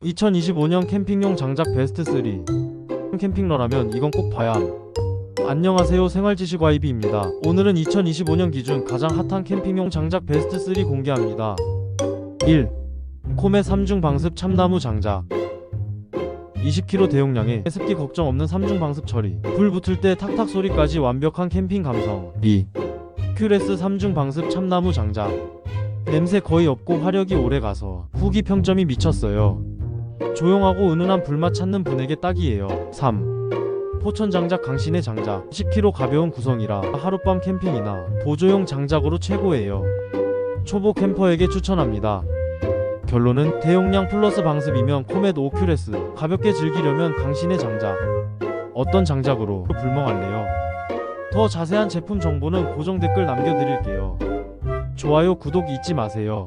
2025년 캠핑용 장작 베스트 3. 캠핑러라면 이건 꼭 봐야 함. 안녕하세요, 생활지식YB입니다. 오늘은 2025년 기준 가장 핫한 캠핑용 장작 베스트 3 공개합니다. 1. 코메 3중 방습 참나무 장작. 20kg 대용량에 습기 걱정 없는 3중 방습 처리, 불 붙을 때 탁탁 소리까지 완벽한 캠핑 감성. 2. 큐레스 3중 방습 참나무 장작. 냄새 거의 없고 화력이 오래가서 후기 평점이 미쳤어요. 조용하고 은은한 불맛 찾는 분에게 딱이에요. 3. 포천 장작 강신의 장작. 10kg 가벼운 구성이라 하룻밤 캠핑이나 보조용 장작으로 최고예요. 초보 캠퍼에게 추천합니다. 결론은 대용량 플러스 방습이면 코멧 5큐레스, 가볍게 즐기려면 강신의 장작. 어떤 장작으로 불멍할래요? 더 자세한 제품 정보는 고정 댓글 남겨드릴게요. 좋아요, 구독 잊지 마세요.